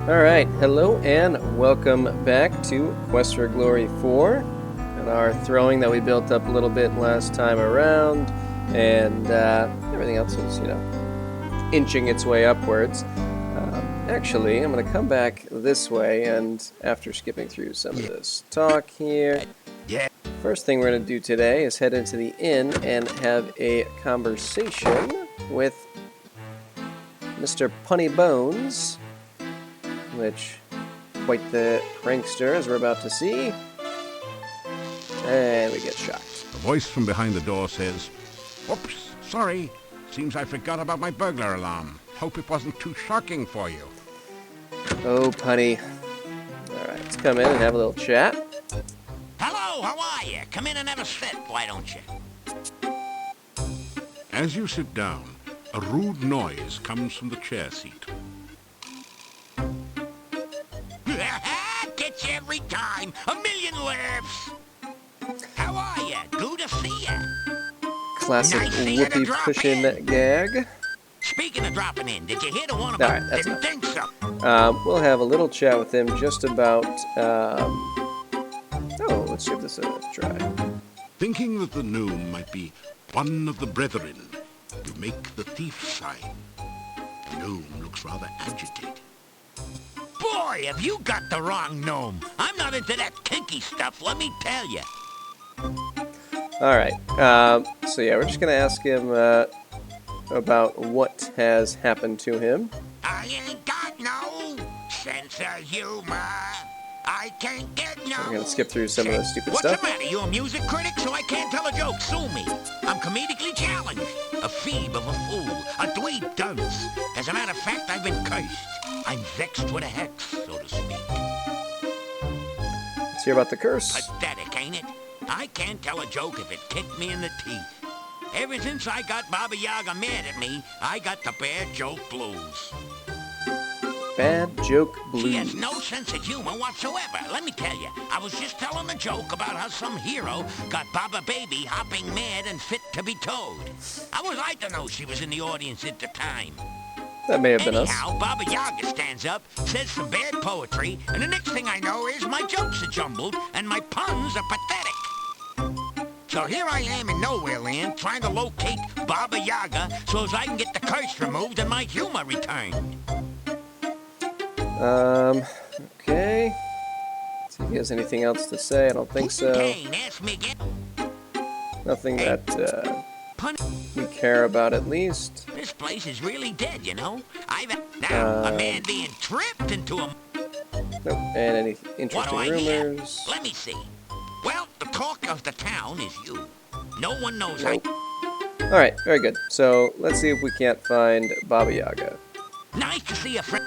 Alright, hello and welcome back to Quest for Glory 4 and our throwing that we built up a little bit last time around, and everything else is, inching its way upwards. Actually, I'm going to come back this way, and after skipping through some of this talk here, first thing we're going to do today is head into the inn and have a conversation with Mr. Punny Bones, which, quite the prankster, as we're about to see. And we get shocked. A voice from behind the door says, "Oops, sorry. Seems I forgot about my burglar alarm. Hope it wasn't too shocking for you." Oh, Punny. Alright, let's come in and have a little chat. Hello, how are you? Come in and have a sit, why don't you? As you sit down, a rude noise comes from the chair seat. Gets you every time. A million laughs. How are you? Good to see you. Classic Nice of you to whoopee drop cushion in. gag. Speaking of dropping in, did you hear the one about... Alright, that's Didn't think so. We'll have a little chat with him just about, oh, let's give this a try. Thinking that the gnome might be one of the brethren, you make the thief sign. The gnome looks rather agitated. Boy, have you got the wrong gnome. I'm not into that kinky stuff, let me tell you. Alright, so yeah, we're just going to ask him about what has happened to him. I ain't got no sense of humor. I can't get no... We're going to skip through some of the stupid What's stuff. the matter? You a music critic, so I can't tell a joke? Sue me. I'm comedically challenged. A phoebe of a fool. A dweeb dunce. As a matter of fact, I've been cursed. I'm vexed with a hex, so to speak. Let's hear about the curse. Pathetic, ain't it? I can't tell a joke if it kicked me in the teeth. Ever since I got Baba Yaga mad at me, I got the bad joke blues. Bad joke blues. She has no sense of humor whatsoever. Let me tell you, I was just telling a joke about how some hero got Baba Baby hopping mad and fit to be towed. How was I to know she was in the audience at the time? That may have been us. Anyhow, Baba Yaga stands up, says some bad poetry, and the next thing I know is my jokes are jumbled and my puns are pathetic. So here I am in Nowhere Land trying to locate Baba Yaga so as I can get the curse removed and my humor returned. Okay. Let's see if he has anything else to say. I don't think so. Kane, ask me again. Nothing that we care about, at least. This place is really dead, you know. Now, a man being tripped into a... Nope. And any What interesting do I hear? rumors? Let me see. Well, the talk of the town is you. No one knows Nope. Alright, very good. So, let's see if we can't find Baba Yaga. Nice to see a friend.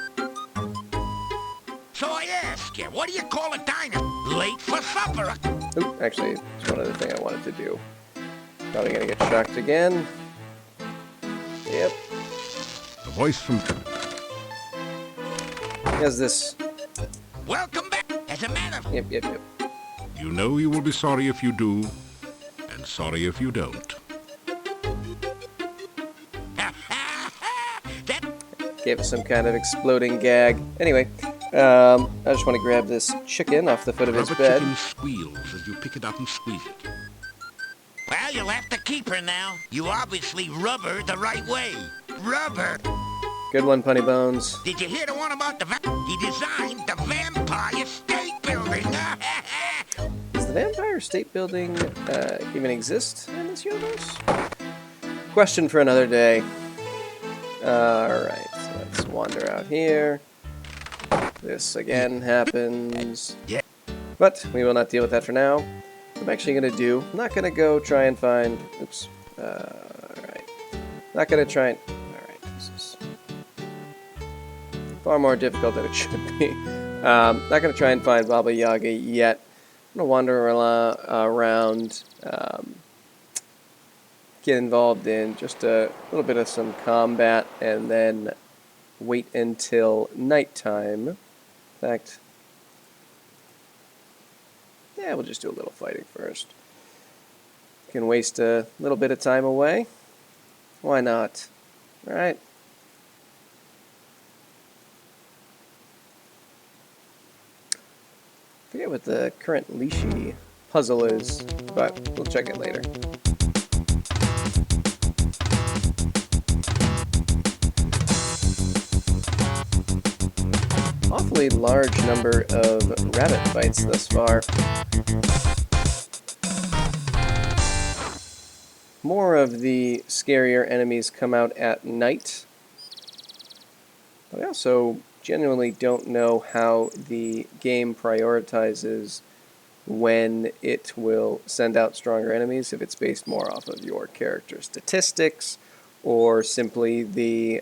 So I ask you, what do you call a diner? Late for supper. Oop, actually, there's one other thing I wanted to do. Probably gonna get shocked again. Yep. A voice from... He has this... Welcome back. As a matter of... Yep. You know you will be sorry if you do, and sorry if you don't. that... Gave us some kind of exploding gag. Anyway, I just want to grab this chicken off the foot of his Rubber bed. chicken squeals as you pick it up and squeeze it. Well, you'll have to keep her now. You obviously rub her the right way. Rubber. Good one, Punny Bones. Did you hear the one about the... He designed the Vampire State Building. Does the Vampire State Building even exist in this universe? Question for another day. Alright, so let's wander out here. This again happens. Yeah. But we will not deal with that for now. What I'm actually going to do, I'm not going to go try and find... Oops. Alright. Not going to try and... Alright, this is far more difficult than it should be. Not going to try and find Baba Yaga yet. I'm going to wander around, get involved in just a little bit of some combat, and then wait until nighttime. In fact, yeah, we'll just do a little fighting first. Can waste a little bit of time away. Why not? Alright. Forget what the current Lishi puzzle is, but we'll check it later. Awfully large number of rabbit fights thus far. More of the scarier enemies come out at night. But I also genuinely don't know how the game prioritizes when it will send out stronger enemies, if it's based more off of your character statistics or simply the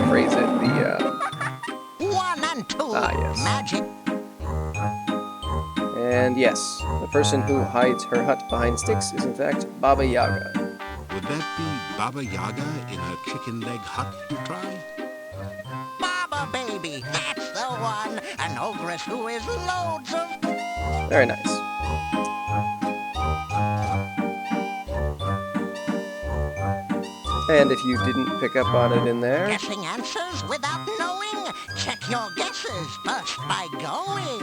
phrase it, the 1 and 2. yes. Magic. And yes, the person who hides her hut behind sticks is in fact Baba Yaga. Would that be Baba Yaga in her chicken leg hut you try? Baba baby, that's the one. An ogress who is loads of... Very nice. And if you didn't pick up on it in there, Guessing answers without knowing? Check your guesses first by going.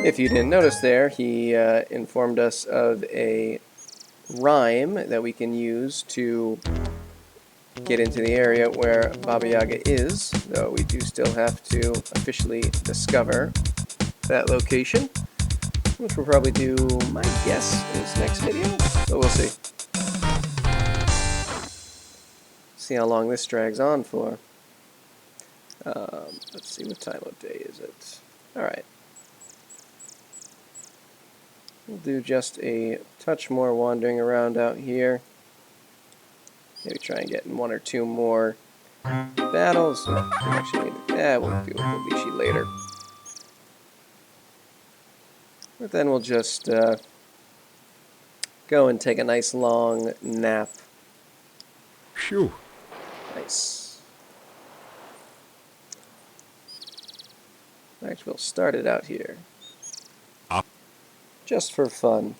if you didn't notice there, he informed us of a rhyme that we can use to get into the area where Baba Yaga is, though we do still have to officially discover that location, which we'll probably do, my guess, is next video, but we'll see. See how long this drags on for. Let's see, what time of day is it? Alright. We'll do just a touch more wandering around out here. Maybe try and get in 1 or 2 more battles. We actually need to, we'll deal with the Lishi later. But then we'll just go and take a nice long nap. Phew. Nice. In fact, we'll start it out here. Up. Just for fun.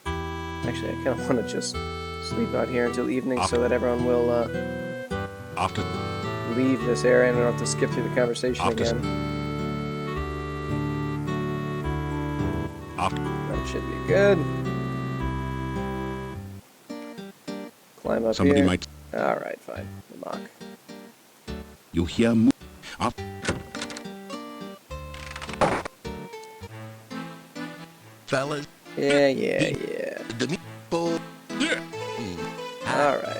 Actually, I kind of want to just sleep out here until evening so that everyone will After leave this area and I don't have to skip through the conversation After- again. after That should be good. Climb up somebody here. might Alright, fine. The mock. you hear up. Fellas, Yeah. the meatball. Yeah. Alright.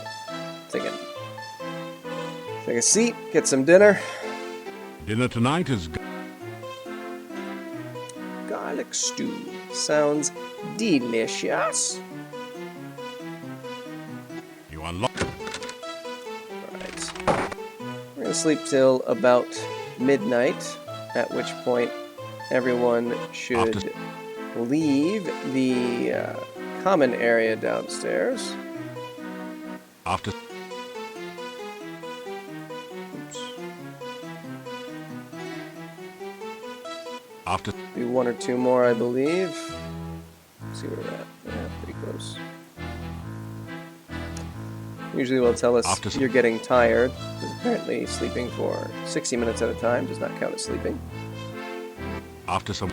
Take a seat, get some dinner. Dinner tonight is Garlic stew. Sounds delicious. you unlock. Alright. We're going to sleep till about midnight, at which point everyone should leave the common area downstairs. After Oops. after Be 1 or 2 more, I believe. Let's see where we're at. Yeah, pretty close. Usually will tell us After- you're getting tired, because apparently sleeping for 60 minutes at a time does not count as sleeping. after some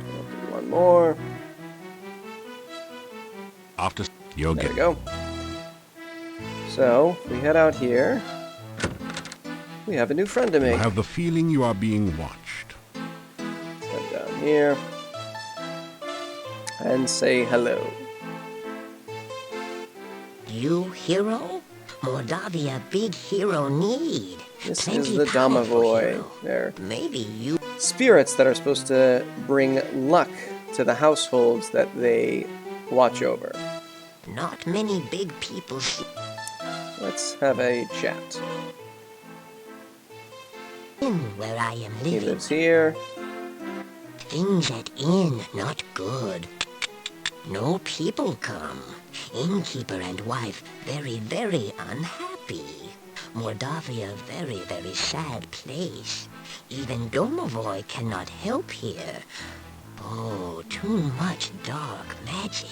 We'll do 1 more. after you'll There get we go. So, if we head out here, we have a new friend to you make. have the feeling you are being watched. Let's head down here and say hello. You hero? Mordavia big hero need. This Plenty is the powerful Domovoy. hero. They're Maybe you spirits that are supposed to bring luck to the households that they watch over. not many big people see Let's have a chat. in where I am He living. lives here. Things at inn not good. No people come. Innkeeper and wife very, very unhappy. Mordavia very, very sad place. Even Domovoy cannot help here. Oh, too much dark magic.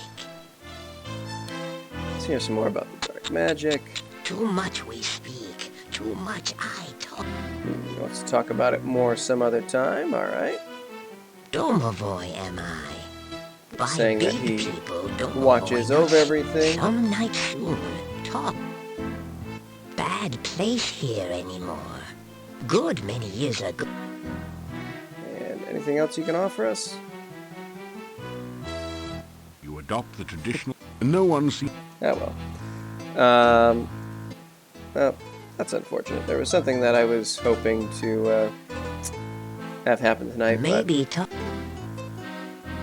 Let's hear some more about the dark magic. Too much we speak, too much I talk. Let's talk about it more some other time, alright? Domovoy am I. By Saying that big he people, Domovoy watches not over everything. Some night soon, talk. Bad place here anymore. Good many years ago. And anything else you can offer us? You adopt the traditional... No one sees... Oh well. Well, that's unfortunate. There was something that I was hoping to have happen tonight, Maybe but talk.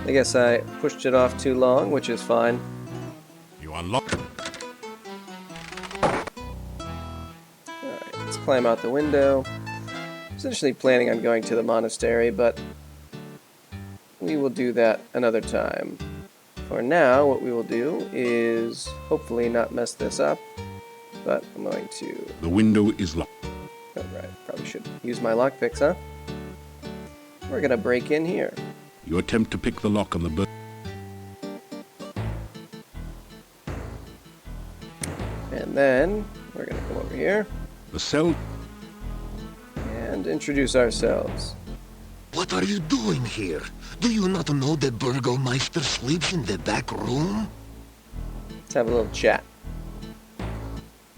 I guess I pushed it off too long, which is fine. You unlock... Alright, let's climb out the window. I was initially planning on going to the monastery, but we will do that another time. For now, what we will do is hopefully not mess this up, but I'm going to... The window is locked. Alright, probably should use my lockpicks, huh? We're gonna break in here. You attempt to pick the lock on the... And then, we're gonna come over here The cell... and introduce ourselves. What are you doing here? Do you not know the Burgomeister sleeps in the back room? Let's have a little chat.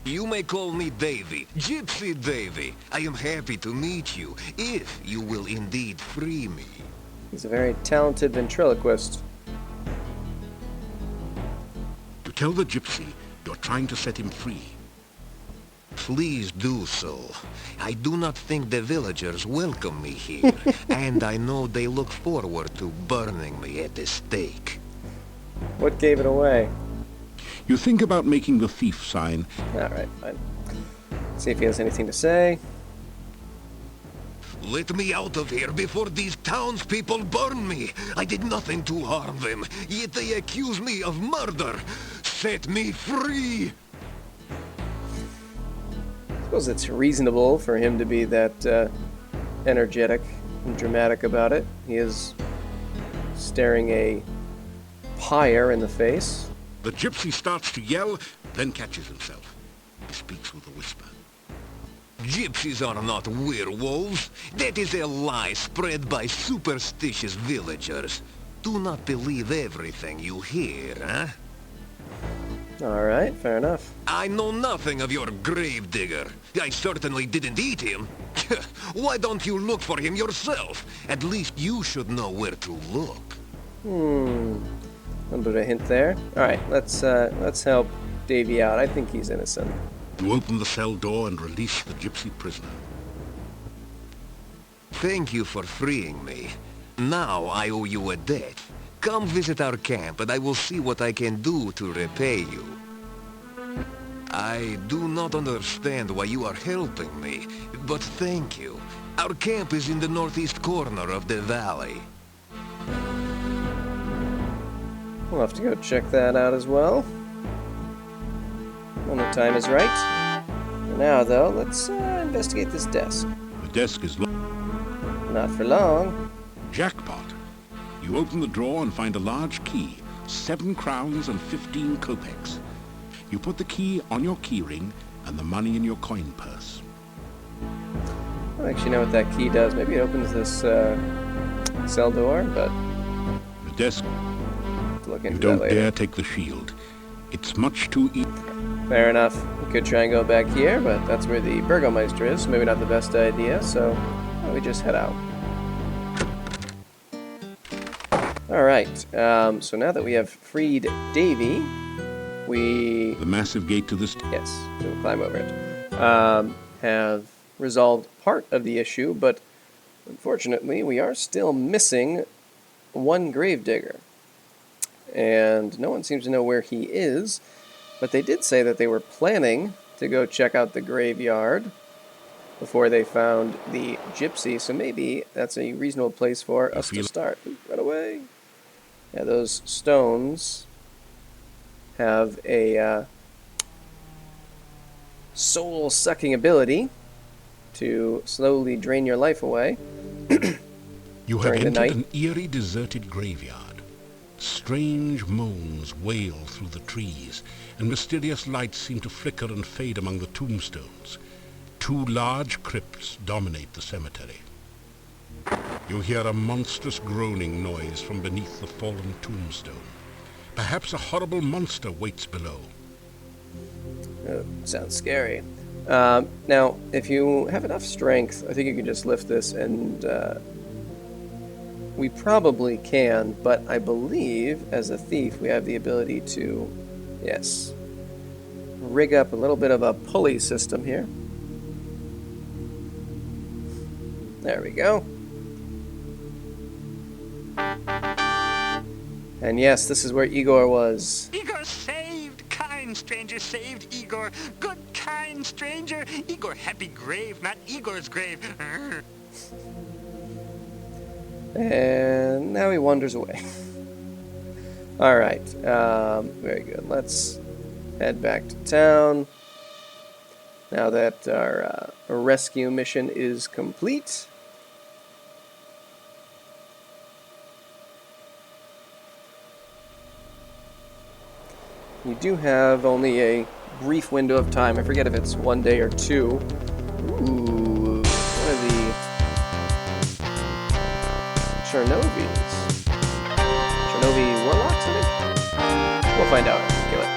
You may call me Davy, Gypsy Davy. I am happy to meet you, if you will indeed free me. He's a very talented ventriloquist. You tell the gypsy you're trying to set him free. Please do so. I do not think the villagers welcome me here, and I know they look forward to burning me at the stake. What gave it away? You think about making the thief sign. Alright, fine. See if he has anything to say. Let me out of here before these townspeople burn me. I did nothing to harm them, yet they accuse me of murder. Set me free! I suppose it's reasonable for him to be that energetic and dramatic about it. He is staring a pyre in the face. The gypsy starts to yell, then catches himself. He speaks with a whisper. Gypsies are not werewolves. That is a lie spread by superstitious villagers. Do not believe everything you hear, huh? Alright, fair enough. I know nothing of your gravedigger. I certainly didn't eat him. Why don't you look for him yourself? At least you should know where to look. A little bit of a hint there. Alright, let's help Davy out. I think he's innocent. You open the cell door and release the gypsy prisoner. Thank you for freeing me. Now I owe you a debt. Come visit our camp and I will see what I can do to repay you. I do not understand why you are helping me, but thank you. Our camp is in the northeast corner of the valley. We'll have to go check that out as well. When the time is right. For now, though, let's investigate this desk. The desk is locked. Not for long. Jackpot. You open the drawer and find a large key, 7 crowns and 15 kopecks. You put the key on your keyring and the money in your coin purse. I don't actually know what that key does. Maybe it opens this cell door, but The desk... I'll look You into don't that later. dare take the shield. It's much too easy. Fair enough. We could try and go back here, but that's where the Burgomeister is, so maybe not the best idea, so why don't we just head out. Alright, so now that we have freed Davy, we... The massive gate to this... Yes, we'll climb over it. Have resolved part of the issue, but unfortunately we are still missing one gravedigger. And no one seems to know where he is, but they did say that they were planning to go check out the graveyard before they found the gypsy, so maybe that's a reasonable place for us to start. Ooh, run away! Yeah, those stones have a soul-sucking ability to slowly drain your life away. You have During the entered night. an eerie, deserted graveyard. Strange moans wail through the trees, and mysterious lights seem to flicker and fade among the tombstones. 2 large crypts dominate the cemetery. You hear a monstrous groaning noise from beneath the fallen tombstone. Perhaps a horrible monster waits below. Sounds scary. Now, if you have enough strength, I think you can just lift this, and we probably can, but I believe, as a thief, we have the ability to, yes, rig up a little bit of a pulley system here. There we go. And yes, this is where Igor was. Igor saved! Kind stranger saved Igor! Good kind stranger! Igor happy grave, not Igor's grave! And now he wanders away. Alright, very good. Let's head back to town. Now that our rescue mission is complete. You do have only a brief window of time. I forget if it's 1 day or 2. Ooh, one of the Chernovies. Chernovi warlocks, I think? We'll find out. Kill it.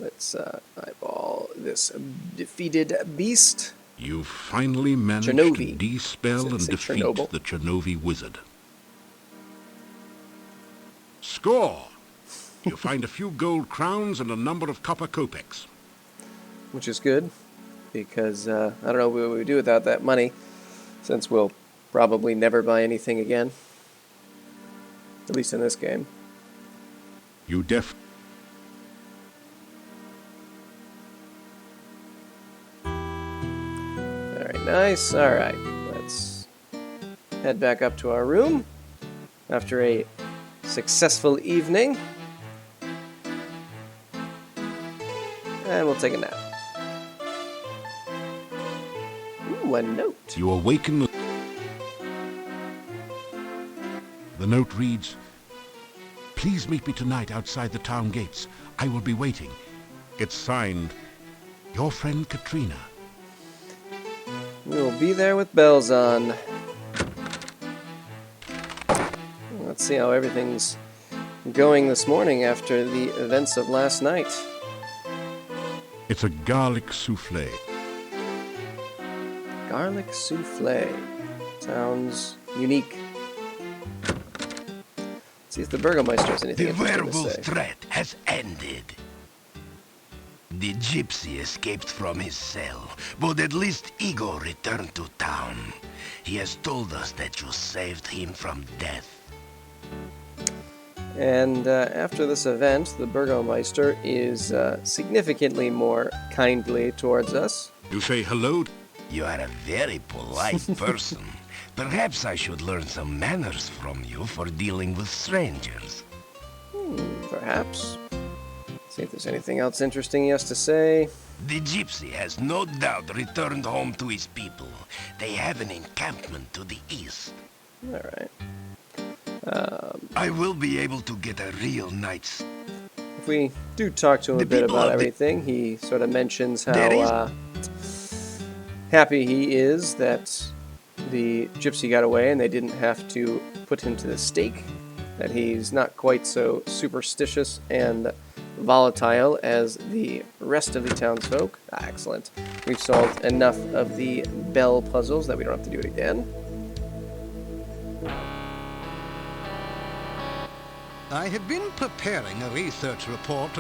Let's eyeball this defeated beast. You finally managed Chernovi. to dispel and defeat Chernobyl. the Chernovi wizard. Score! You find a few gold crowns and a number of copper kopecks. Which is good, because I don't know what we would do without that money, since we'll probably never buy anything again. At least in this game. You Very nice. Alright, let's head back up to our room after a successful evening. And we'll take a nap. Ooh, a note. You awaken. The note reads, "Please meet me tonight outside the town gates. I will be waiting." It's signed, your friend Katrina. We will be there with bells on. Let's see how everything's going this morning after the events of last night. It's a garlic souffle. Garlic souffle. Sounds unique. Let's see if the Burgomeister has anything The interesting to werewolf say. threat has ended. The Gypsy escaped from his cell, but at least Igor returned to town. He has told us that you saved him from death. And after this event, the Burgomeister is significantly more kindly towards us. You say hello. You are a very polite person. Perhaps I should learn some manners from you for dealing with strangers. Perhaps. See if there's anything else interesting he has to say. The Gypsy has no doubt returned home to his people. They have an encampment to the east. Alright. I will be able to get a real night's... If we do talk to him a The bit people about of the- everything, he sort of mentions There how happy he is that the Gypsy got away and they didn't have to put him to the stake. That he's not quite so superstitious and volatile as the rest of the townsfolk. Excellent. We've solved enough of the bell puzzles that we don't have to do it again. I have been preparing a research report,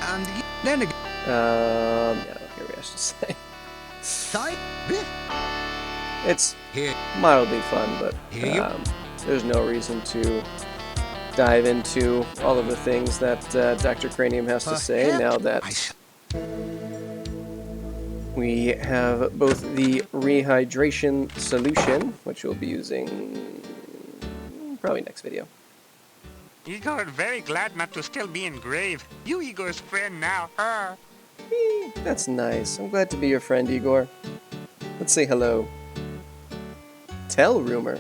and then again, Yeah, I don't care what he has to say. It's Here. mildly fun, but Here you- there's no reason to dive into all of the things that Dr. Cranium has to say now that we have both the rehydration solution, which we'll be using probably next video. Igor, very glad not to still be in grave. You Igor's friend now. That's nice. I'm glad to be your friend, Igor. Let's say hello. Tell rumor.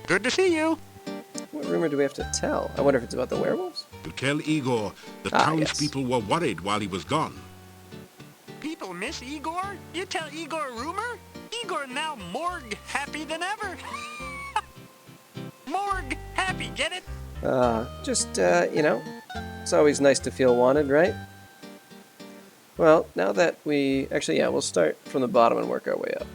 Good to see you. What rumor do we have to tell? I wonder if it's about the werewolves? To tell Igor the Yes. townspeople were worried while he was gone. People miss Igor? You tell Igor a rumor? Igor now morgue happy than ever. Morgue happy, get it? It's always nice to feel wanted, right? Well, now that we'll start from the bottom and work our way up.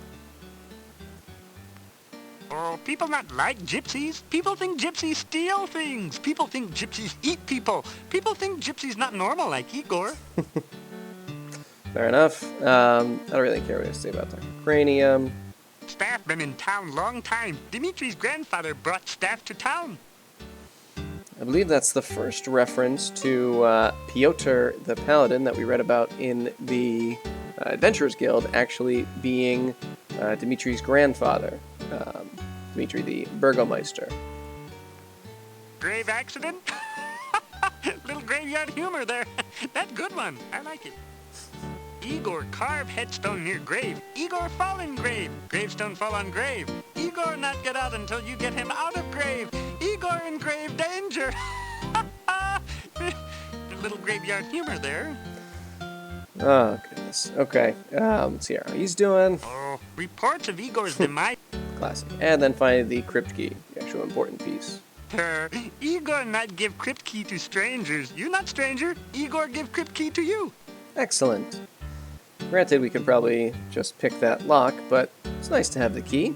Oh, people not like gypsies. People think gypsies steal things. People think gypsies eat people. People think gypsies not normal like Igor. Fair enough. I don't really care what you say about Dr. Cranium. Staff been in town long time. Dimitri's grandfather brought Staff to town. I believe that's the first reference to Piotr the Paladin that we read about in the Adventurers Guild actually being Dimitri's grandfather, Dimitri the Burgomeister. Grave accident? Little graveyard humor there. That good one. I like it. Igor carve headstone near grave. Igor fall in grave. Gravestone fall on grave. Igor not get out until you get him out of grave. Igor in grave danger. Little graveyard humor there. Oh, goodness. Okay, let's see how he's doing. Oh, reports of Igor's demise. Classic. And then finally the crypt key, the actual important piece. Igor not give crypt key to strangers. You not stranger. Igor give crypt key to you. Excellent. Granted, we could probably just pick that lock, but it's nice to have the key.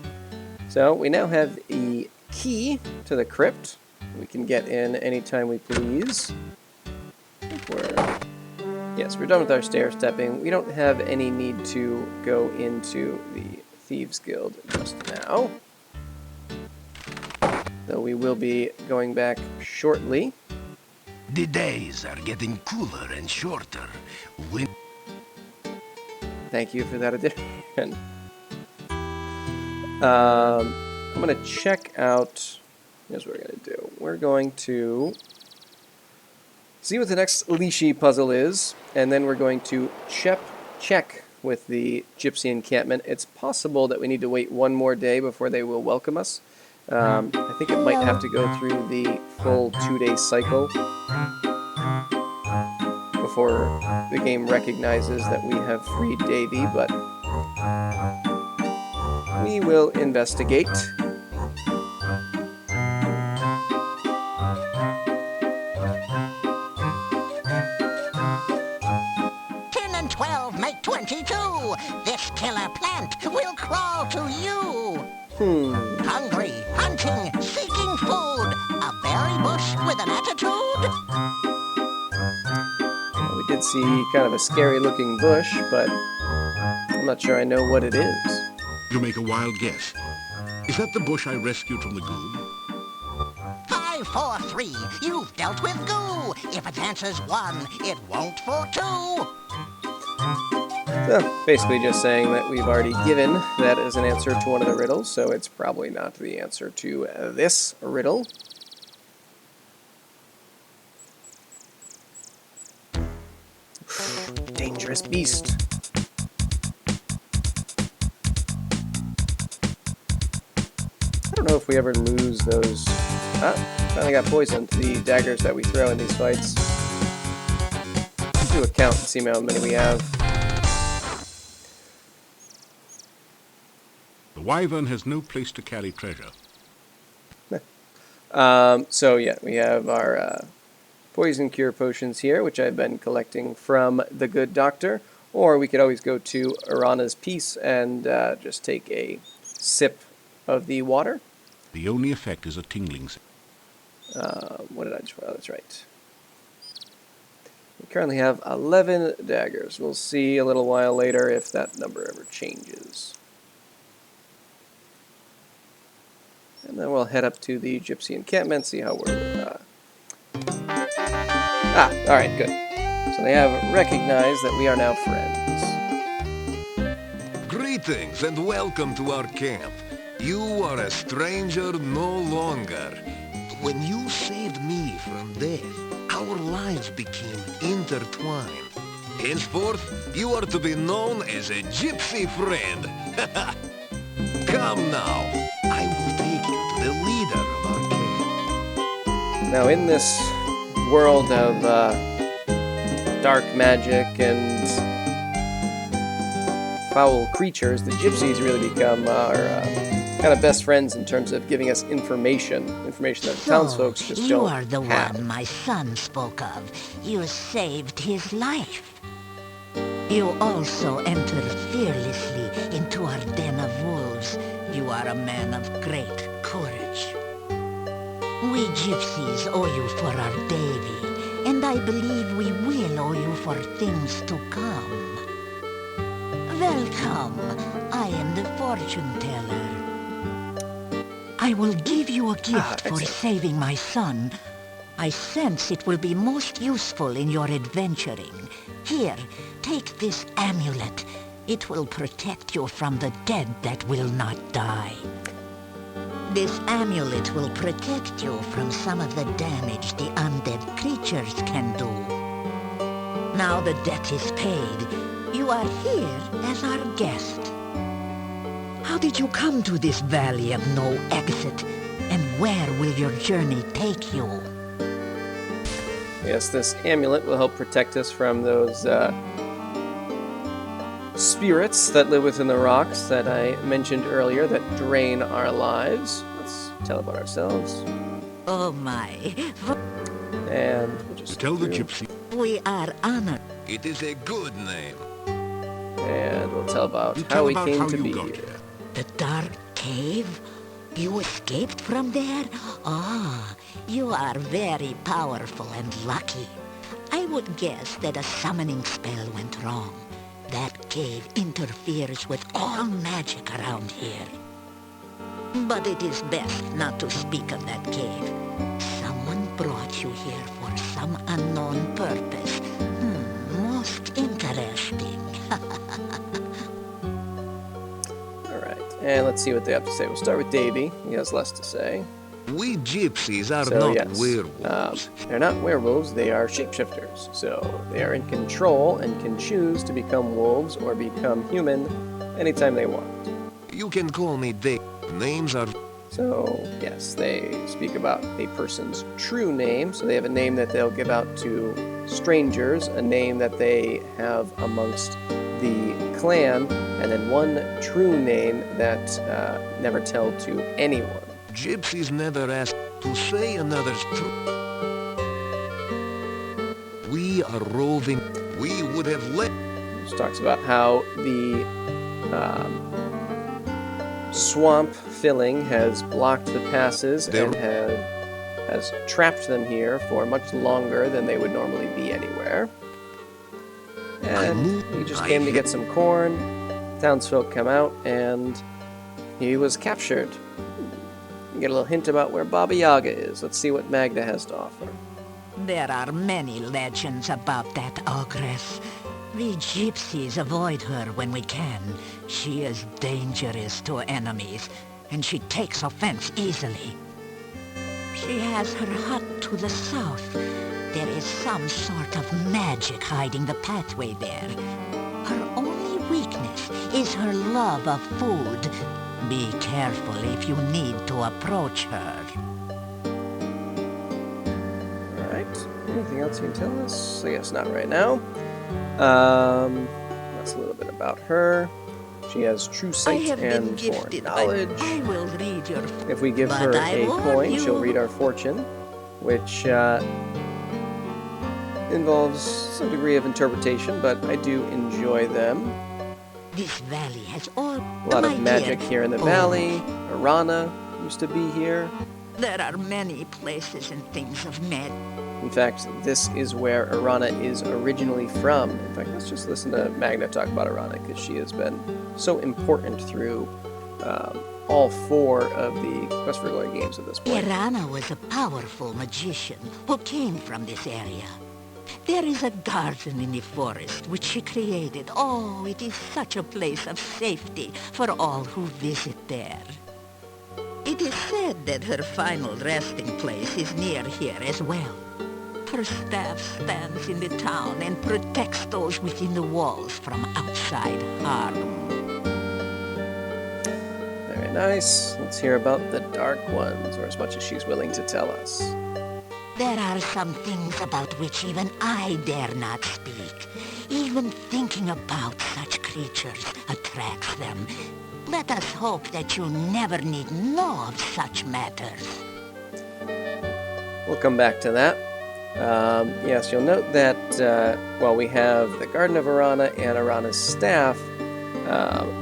So we now have a key to the crypt. We can get in anytime we please. Yes, we're done with our stair stepping. We don't have any need to go into the Thieves Guild just now. Though we will be going back shortly. The days are getting cooler and shorter. Thank you for that addition. I'm going to check out... Here's what we're going to do. We're going to see what the next Lishi puzzle is, and then we're going to check with the Gypsy encampment. It's possible that we need to wait one more day before they will welcome us. I think it might have to go through the full 2-day cycle before the game recognizes that we have freed Davy, but we will investigate. And 12 make 22. This killer plant will crawl to you. Hungry, hunting, seeking food. A berry bush with an attitude. Well, we did see kind of a scary looking bush, but I'm not sure I know what it is. You make a wild guess. Is that the bush I rescued from the goo? 5, 4, 3. You've dealt with goo. If it answers 1, it won't for 2. So, basically just saying that we've already given that as an answer to one of the riddles, so it's probably not the answer to this riddle. Dangerous beast. I don't know if we ever lose those... finally got poisoned. The daggers that we throw in these fights. Let's do a count and see how many we have. The wyvern has no place to carry treasure. So yeah, we have our poison cure potions here, which I've been collecting from the good doctor. Or we could always go to Arana's Peace and just take a sip of the water. The only effect is a tingling. What did I just... Oh, that's right. We currently have 11 daggers. We'll see a little while later if that number ever changes. And then we'll head up to the Gypsy encampment, see how we're... alright, good. So they have recognized that we are now friends. Greetings and welcome to our camp. You are a stranger no longer. When you saved me from death, our lives became intertwined. Henceforth, you are to be known as a gypsy friend. Come now, I will take you to the leader Now, in this world of dark magic and foul creatures, the gypsies really become our kind of best friends in terms of giving us information that the townsfolk just don't you are the have. one my son spoke of. You saved his life. You also entered fearlessly into our den of wolves. You are a man of great courage. We gypsies owe you for our Davy, and I believe we will owe you for things to come. Welcome. I am the fortune teller. I will give you a gift for saving my son. I sense it will be most useful in your adventuring. Here, take this amulet. It will protect you from the dead that will not die. This amulet will protect you from some of the damage the undead creatures can do. Now the debt is paid. You are here as our guest. How did you come to this valley of no exit? And where will your journey take you? Yes, this amulet will help protect us from those spirits that live within the rocks that I mentioned earlier that drain our lives. Let's tell about ourselves. Oh my. And we'll just Tell the gypsy. We are honored. It is a good name. And we'll tell about You how tell we about came how to you be got here. here. The dark cave? You escaped from there? Ah, you are very powerful and lucky. I would guess that a summoning spell went wrong. That cave interferes with all magic around here. But it is best not to speak of that cave. Someone brought you here for some unknown purpose. Most interesting. And let's see what they have to say. We'll start with Davy. He has less to say. We gypsies are So, not yes, werewolves. they're not werewolves, they are shapeshifters. So they are in control and can choose to become wolves or become human anytime they want. You can call me Dave. Names are... So, yes, they speak about a person's true name. So they have a name that they'll give out to strangers, a name that they have amongst the clan, and then one true name that never tell to anyone. Gypsies never ask to say another's truth. We are roving. We would have let... Which talks about how the swamp filling has blocked the passes and has trapped them here for much longer than they would normally be anywhere. And he just came to get some corn. Townsfolk come out, and he was captured. You get a little hint about where Baba Yaga is. Let's see what Magda has to offer. There are many legends about that ogress. We gypsies avoid her when we can. She is dangerous to enemies, and she takes offense easily. She has her hut to the south. There is some sort of magic hiding the pathway there. Her only weakness is her love of food. Be careful if you need to approach her. Alright. Anything else you can tell us? I guess not right now. That's a little bit about her. She has true sight and foreknowledge. I will read your... If we give her a coin, she'll read our fortune, which involves some degree of interpretation, but I do enjoy them. This valley has all... A lot of magic here in the valley. Arana used to be here. There are many places and things of magic. In fact, this is where Arana is originally from. In fact, let's just listen to Magna talk about Arana, because she has been so important through all 4 of the Quest for Glory games at this point. Arana was a powerful magician who came from this area. There is a garden in the forest which she created. Oh, it is such a place of safety for all who visit there. It is said that her final resting place is near here as well. Her staff stands in the town and protects those within the walls from outside harm. Very nice. Let's hear about the Dark Ones, or as much as she's willing to tell us. There are some things about which even I dare not speak. Even thinking about such creatures attracts them. Let us hope that you never need know of such matters. We'll come back to that. Yes, you'll note that while we have the Garden of Arana and Arana's staff,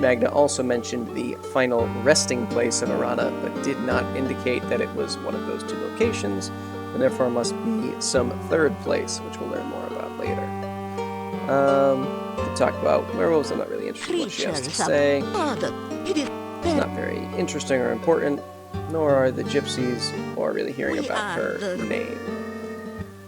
Magda also mentioned the final resting place of Arana, but did not indicate that it was one of those two locations, and therefore must be some third place, which we'll learn more about later. To talk about werewolves, I'm not really interested in what she has to say. It's not very interesting or important, nor are the gypsies, or really hearing about her name.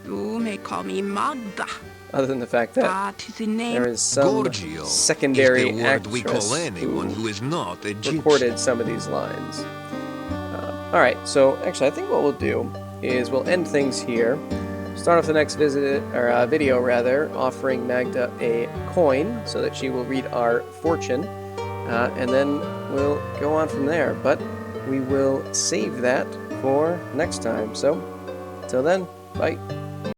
You may call me Magda. Other than the fact that there is some Gorgio secondary is the word we actress call anyone who is not a gypsy. recorded some of these lines. Alright, so actually I think what we'll do is we'll end things here. Start off the next video rather, offering Magda a coin so that she will read our fortune, and then we'll go on from there. But we will save that for next time. So, till then, bye.